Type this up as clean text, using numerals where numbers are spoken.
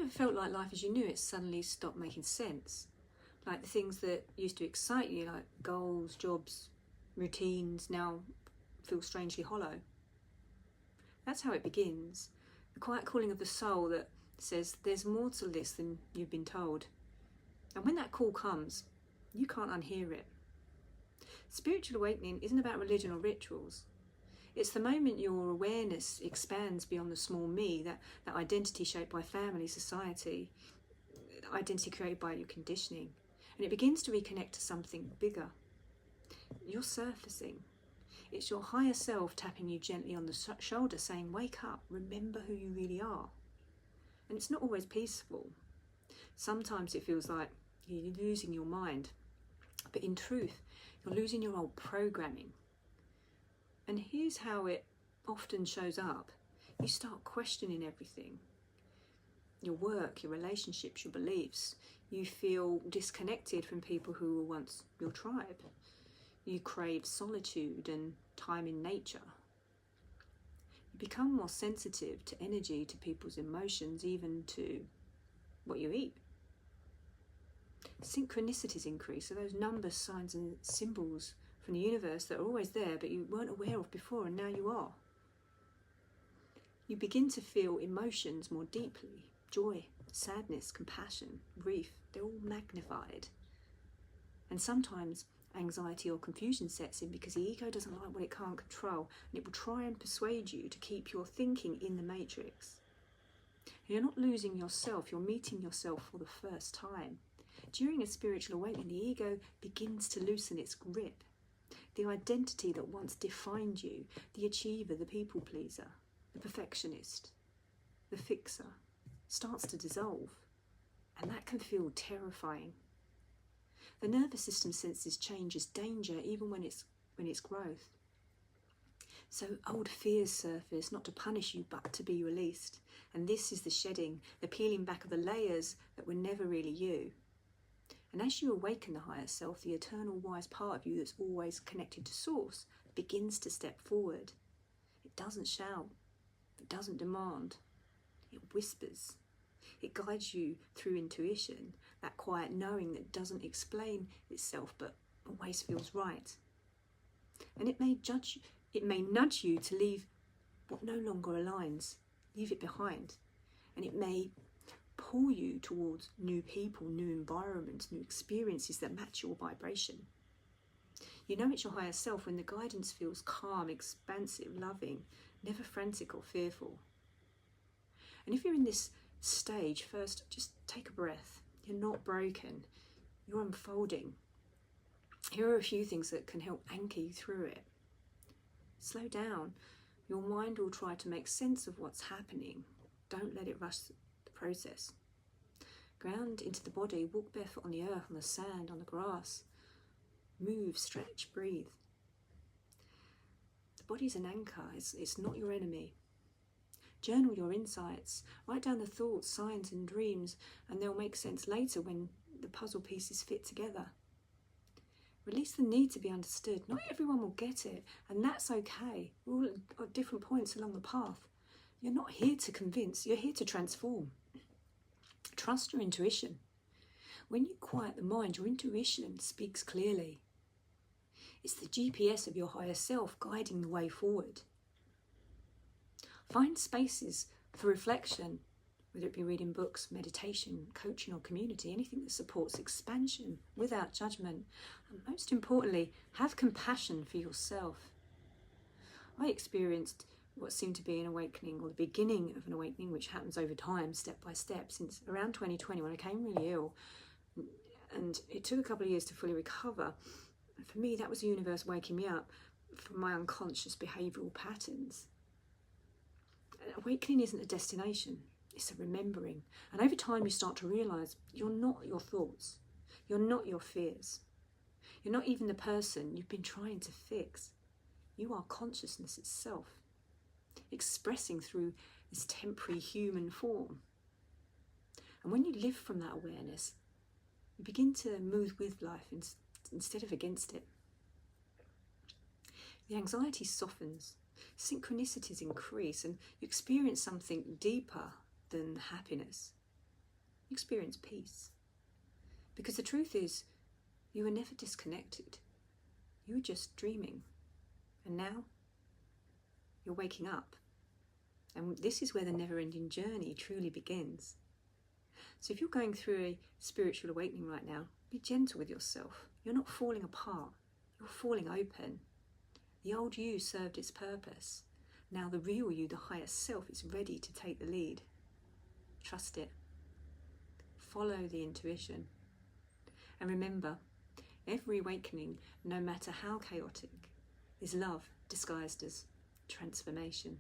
you ever felt like life as you knew it suddenly stopped making sense? Like the things that used to excite you, like goals, jobs, routines, now feel strangely hollow. That's how it begins. The quiet calling of the soul that says there's more to this than you've been told. And when that call comes, you can't unhear it. Spiritual awakening isn't about religion or rituals. It's the moment your awareness expands beyond the small me, that identity shaped by family, society, identity created by your conditioning. And it begins to reconnect to something bigger. You're surfacing. It's your higher self tapping you gently on the shoulder saying, wake up, remember who you really are. And it's not always peaceful. Sometimes it feels like you're losing your mind. But in truth, you're losing your old programming. And here's how it often shows up. You start questioning everything. Your work, your relationships, your beliefs. You feel disconnected from people who were once your tribe. You crave solitude and time in nature. You become more sensitive to energy, to people's emotions, even to what you eat. Synchronicities increase, so those numbers, signs and symbols from the universe that are always there but you weren't aware of before, and now you are. You begin to feel emotions more deeply. Joy, sadness, compassion, grief, they're all magnified. And sometimes anxiety or confusion sets in because the ego doesn't like what it can't control, and it will try and persuade you to keep your thinking in the matrix. And you're not losing yourself, you're meeting yourself for the first time. During a spiritual awakening, the ego begins to loosen its grip. The identity that once defined you, the achiever, the people pleaser, the perfectionist, the fixer, starts to dissolve. And that can feel terrifying. The nervous system senses change as danger, even when it's growth. So old fears surface, not to punish you, but to be released. And this is the shedding, the peeling back of the layers that were never really you. And as you awaken the higher self, the eternal wise part of you that's always connected to source begins to step forward. It doesn't shout. It doesn't demand. It whispers. It guides you through intuition, that quiet knowing that doesn't explain itself but always feels right. And it may nudge you to leave what no longer aligns, leave it behind. And it may pull you towards new people, new environments, new experiences that match your vibration. You know it's your higher self when the guidance feels calm, expansive, loving, never frantic or fearful. And if you're in this stage, first just take a breath. You're not broken, you're unfolding. Here are a few things that can help anchor you through it. Slow down. Your mind will try to make sense of what's happening. Don't let it rush the process. Ground into the body, walk barefoot on the earth, on the sand, on the grass. Move, stretch, breathe. The body's an anchor, it's not your enemy. Journal your insights, write down the thoughts, signs and dreams, and they'll make sense later when the puzzle pieces fit together. Release the need to be understood. Not everyone will get it, and that's okay. We're all at different points along the path. You're not here to convince, you're here to transform. Trust your intuition. When you quiet the mind, your intuition speaks clearly. It's the GPS of your higher self guiding the way forward. Find spaces for reflection, whether it be reading books, meditation, coaching or community, anything that supports expansion without judgment. And most importantly, have compassion for yourself. I experienced what seemed to be an awakening, or the beginning of an awakening, which happens over time, step by step, since around 2020 when I became really ill. And it took a couple of years to fully recover. And for me, that was the universe waking me up from my unconscious behavioural patterns. Awakening isn't a destination, it's a remembering. And over time you start to realise you're not your thoughts, you're not your fears, you're not even the person you've been trying to fix. You are consciousness itself, expressing through this temporary human form. And when you live from that awareness, you begin to move with life instead of against it. The anxiety softens, synchronicities increase, and you experience something deeper than happiness. You experience peace. Because the truth is, you were never disconnected. You were just dreaming. And now, you're waking up. And this is where the never-ending journey truly begins. So if you're going through a spiritual awakening right now, be gentle with yourself. You're not falling apart. You're falling open. The old you served its purpose. Now the real you, the higher self, is ready to take the lead. Trust it. Follow the intuition. And remember, every awakening, no matter how chaotic, is love disguised as transformation.